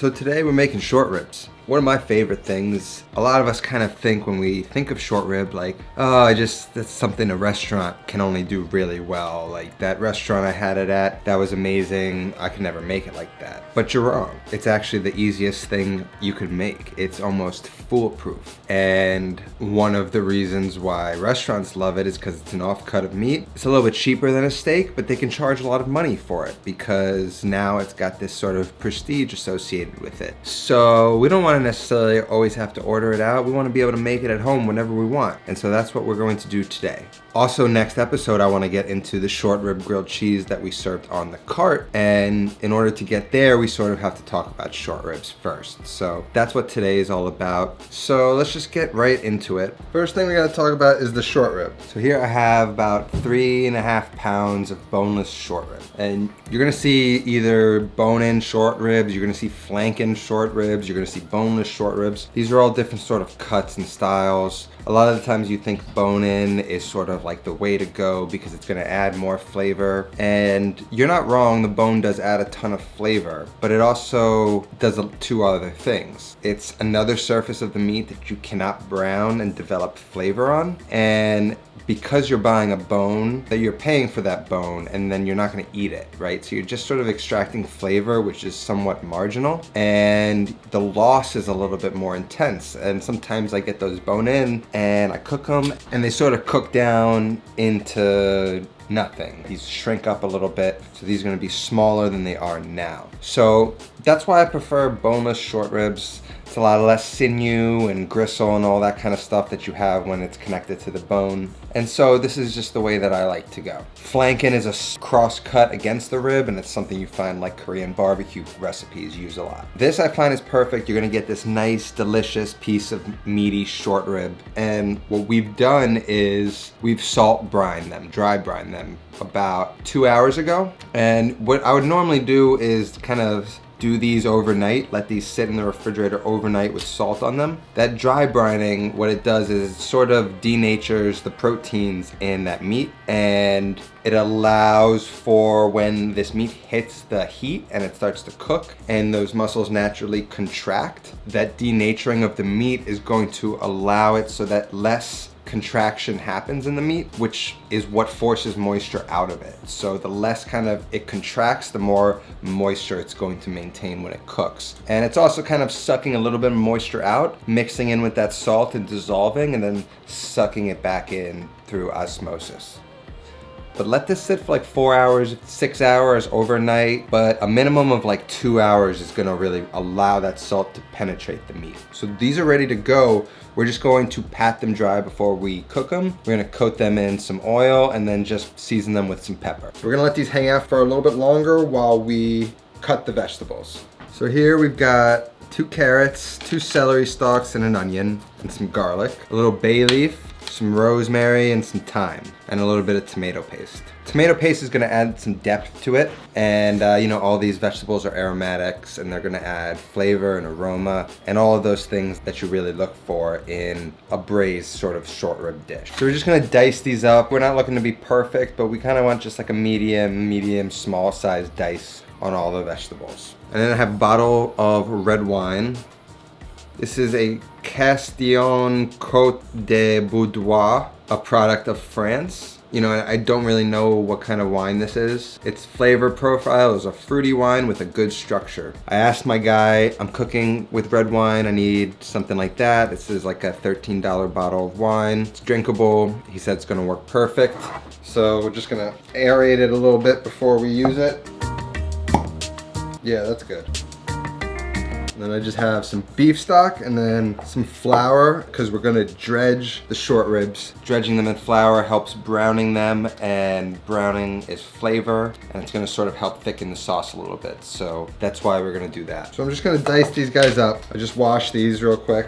So today we're making short ribs. One of my favorite things. A lot of us kind of think when we think of short rib like, oh, that's something a restaurant can only do really well. Like that restaurant I had it at, that was amazing. I could never make it like that. But you're wrong. It's actually the easiest thing you could make. It's almost foolproof. And one of the reasons why restaurants love it is because it's an off-cut of meat. It's a little bit cheaper than a steak, but they can charge a lot of money for it because now it's got this sort of prestige associated with it. So we don't want to necessarily always have to order it out. We want to be able to make it at home whenever we want. And so that's what we're going to do today. Also, next episode, I want to get into the short rib grilled cheese that we served on the cart. And in order to get there, we sort of have to talk about short ribs first. So that's what today is all about. So let's just get right into it. First thing we got to talk about is the short rib. So here I have about 3.5 pounds of boneless short rib. And you're going to see either bone-in short ribs, you're going to see flank-in short ribs, you're going to see boneless short ribs. These are all different sort of cuts and styles. A lot of the times you think bone-in is sort of like the way to go because it's going to add more flavor. And you're not wrong, the bone does add a ton of flavor, but it also does two other things. It's another surface of the meat that you cannot brown and develop flavor on. And because you're buying a bone, that you're paying for that bone and then you're not going to eat it, right? So you're just sort of extracting flavor, which is somewhat marginal, and the loss is a little bit more intense. And sometimes I get those bone in and I cook them and they sort of cook down into nothing. These shrink up a little bit, so these are going to be smaller than they are now. So that's why I prefer boneless short ribs. It's a lot less sinew and gristle and all that kind of stuff that you have when it's connected to the bone. And so this is just the way that I like to go. Flanking is a cross cut against the rib, and it's something you find like Korean barbecue recipes use a lot. This I find is perfect. You're gonna get this nice, delicious piece of meaty short rib. And what we've done is we've salt brined them, dry brined them about 2 hours ago. And what I would normally do is kind of do these overnight, let these sit in the refrigerator overnight with salt on them. That dry brining, what it does is it sort of denatures the proteins in that meat, and it allows for when this meat hits the heat and it starts to cook and those muscles naturally contract, that denaturing of the meat is going to allow it so that less contraction happens in the meat, which is what forces moisture out of it. So the less kind of it contracts, the more moisture it's going to maintain when it cooks. And it's also kind of sucking a little bit of moisture out, mixing in with that salt and dissolving, and then sucking it back in through osmosis. But let this sit for like 4 hours, 6 hours overnight, but a minimum of like 2 hours is gonna really allow that salt to penetrate the meat. So these are ready to go. We're just going to pat them dry before we cook them. We're gonna coat them in some oil and then just season them with some pepper. So we're gonna let these hang out for a little bit longer while we cut the vegetables. So here we've got 2 carrots, 2 celery stalks, and an onion, and some garlic, a little bay leaf, some rosemary, and some thyme, and a little bit of tomato paste. Tomato paste is gonna add some depth to it, and you know, all these vegetables are aromatics, and they're gonna add flavor and aroma, and all of those things that you really look for in a braised sort of short rib dish. So we're just gonna dice these up. We're not looking to be perfect, but we kinda want just like a medium, small size dice on all the vegetables. And then I have a bottle of red wine. This is a Castillon Côte de Boudoir, a product of France. You know, I don't really know what kind of wine this is. Its flavor profile is a fruity wine with a good structure. I asked my guy, I'm cooking with red wine, I need something like that. This is like a $13 bottle of wine. It's drinkable. He said it's gonna work perfect. So we're just gonna aerate it a little bit before we use it. Yeah, that's good. And then I just have some beef stock and then some flour because we're gonna dredge the short ribs. Dredging them in flour helps browning them, and browning is flavor, and it's gonna sort of help thicken the sauce a little bit. So that's why we're gonna do that. So I'm just gonna dice these guys up. I just washed these real quick.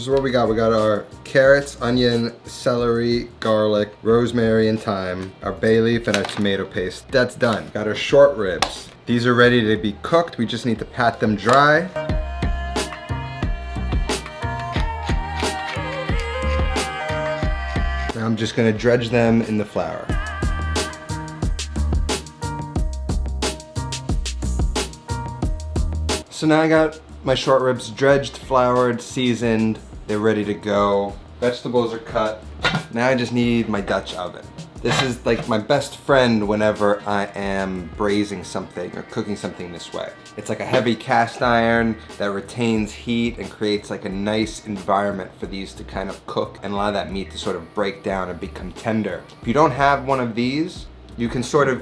is what we got. We got our carrots, onion, celery, garlic, rosemary, and thyme, our bay leaf, and our tomato paste. That's done. Got our short ribs. These are ready to be cooked. We just need to pat them dry. Now I'm just gonna dredge them in the flour. So now I got my short ribs dredged, floured, seasoned. They're ready to go. Vegetables are cut. Now I just need my Dutch oven. This is like my best friend whenever I am braising something or cooking something this way. It's like a heavy cast iron that retains heat and creates like a nice environment for these to kind of cook and allow that meat to sort of break down and become tender. If you don't have one of these, you can sort of,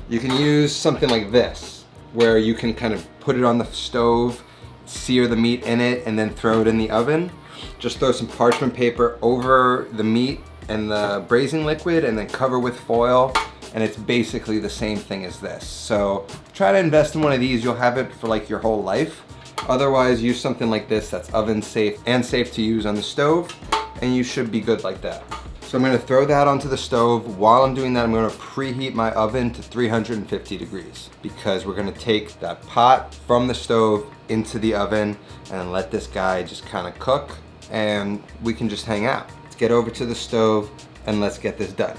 you can use something like this, where you can kind of put it on the stove, sear the meat in it, and then throw it in the oven. Just throw some parchment paper over the meat and the braising liquid and then cover with foil, and it's basically the same thing as this. So try to invest in one of these. You'll have it for like your whole life. Otherwise, use something like this that's oven safe and safe to use on the stove, and you should be good like that. So I'm gonna throw that onto the stove. While I'm doing that, I'm gonna preheat my oven to 350 degrees because we're gonna take that pot from the stove into the oven and let this guy just kind of cook, and we can just hang out. Let's get over to the stove and let's get this done.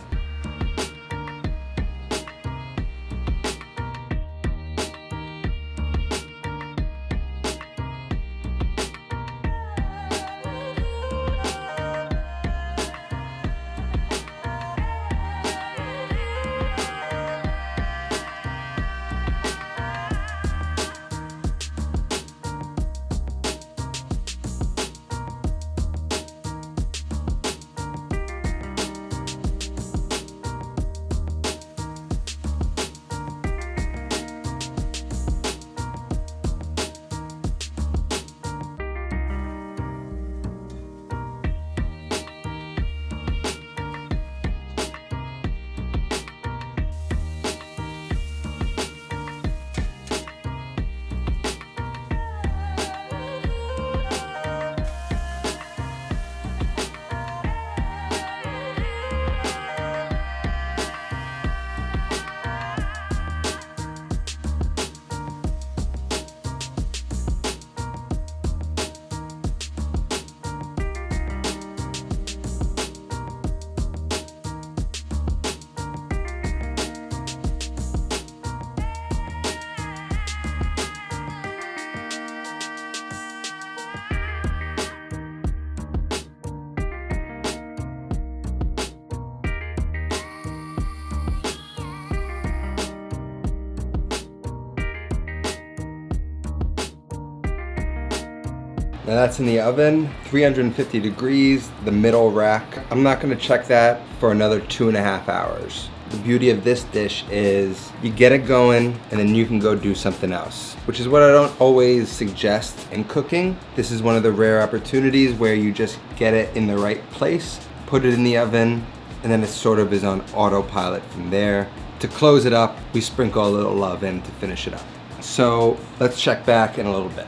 Now that's in the oven, 350 degrees, the middle rack. I'm not gonna check that for another 2.5 hours. The beauty of this dish is you get it going and then you can go do something else, which is what I don't always suggest in cooking. This is one of the rare opportunities where you just get it in the right place, put it in the oven, and then it sort of is on autopilot from there. To close it up, we sprinkle a little love in to finish it up. So let's check back in a little bit.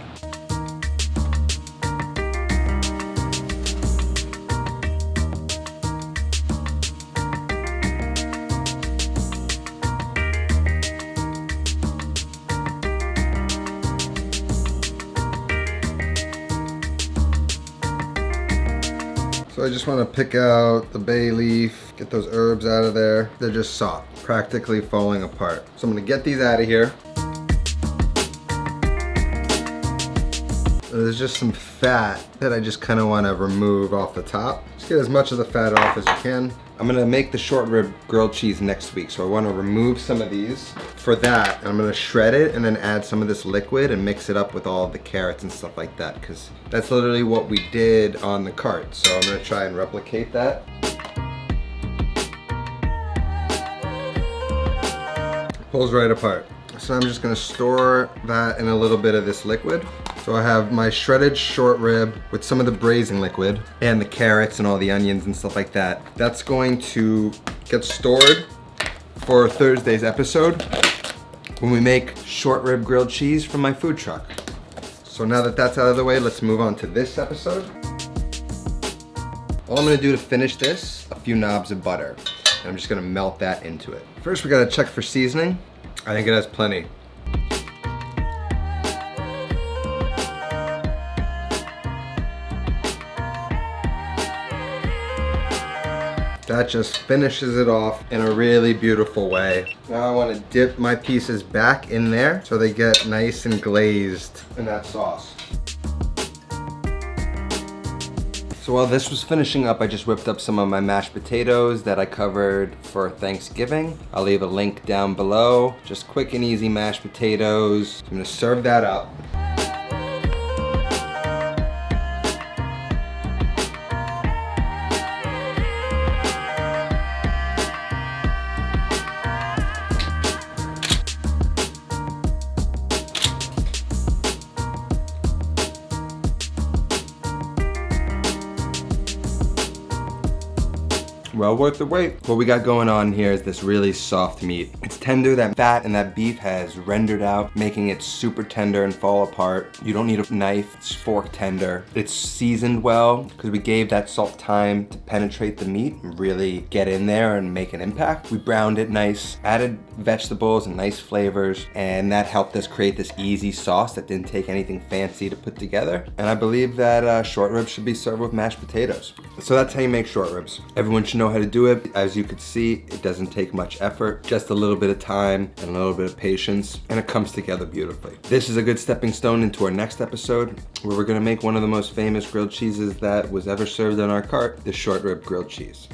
So I just want to pick out the bay leaf, get those herbs out of there. They're just soft, practically falling apart. So I'm going to get these out of here. There's just some fat that I just kind of want to remove off the top. Just get as much of the fat off as you can. I'm going to make the short rib grilled cheese next week, so I want to remove some of these. For that, I'm going to shred it and then add some of this liquid and mix it up with all the carrots and stuff like that, because that's literally what we did on the cart. So I'm going to try and replicate that. Pulls right apart. So I'm just going to store that in a little bit of this liquid. So I have my shredded short rib with some of the braising liquid and the carrots and all the onions and stuff like that. That's going to get stored for Thursday's episode when we make short rib grilled cheese from my food truck. So now that that's out of the way, let's move on to this episode. All I'm gonna do to finish this, a few knobs of butter. And I'm just gonna melt that into it. First, we gotta check for seasoning. I think it has plenty. That just finishes it off in a really beautiful way. Now I want to dip my pieces back in there so they get nice and glazed in that sauce. So while this was finishing up, I just whipped up some of my mashed potatoes that I covered for Thanksgiving. I'll leave a link down below. Just quick and easy mashed potatoes. I'm gonna serve that up. Well worth the wait. What we got going on here is this really soft meat. It's tender, that fat and that beef has rendered out, making it super tender and fall apart. You don't need a knife, it's fork tender. It's seasoned well because we gave that salt time to penetrate the meat and really get in there and make an impact. We browned it nice, added vegetables and nice flavors, and that helped us create this easy sauce that didn't take anything fancy to put together. And I believe that short ribs should be served with mashed potatoes. So that's how you make short ribs. Everyone should know how to do it. As you could see, it doesn't take much effort, just a little bit of time and a little bit of patience, and it comes together beautifully. This is a good stepping stone into our next episode, where we're gonna make one of the most famous grilled cheeses that was ever served on our cart, the short rib grilled cheese.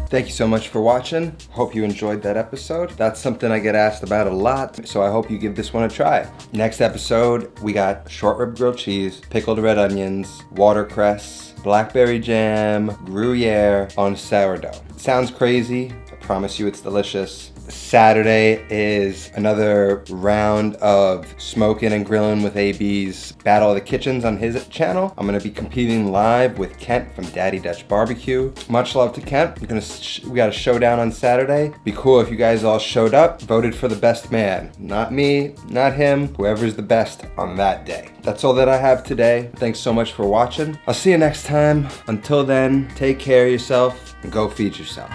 Thank you so much for watching. Hope you enjoyed that episode. That's something I get asked about a lot, so I hope you give this one a try. Next episode, we got short rib grilled cheese, pickled red onions, watercress, blackberry jam, Gruyere on sourdough. Sounds crazy. I promise you it's delicious. Saturday is another round of smoking and grilling with AB's Battle of the Kitchens on his channel. I'm gonna be competing live with Kent from Daddy Dutch Barbecue. Much love to Kent. We got a showdown on Saturday. Be cool if you guys all showed up, voted for the best man. Not me, not him, whoever's the best on that day. That's all that I have today. Thanks so much for watching. I'll see you next time. Until then, take care of yourself and go feed yourself.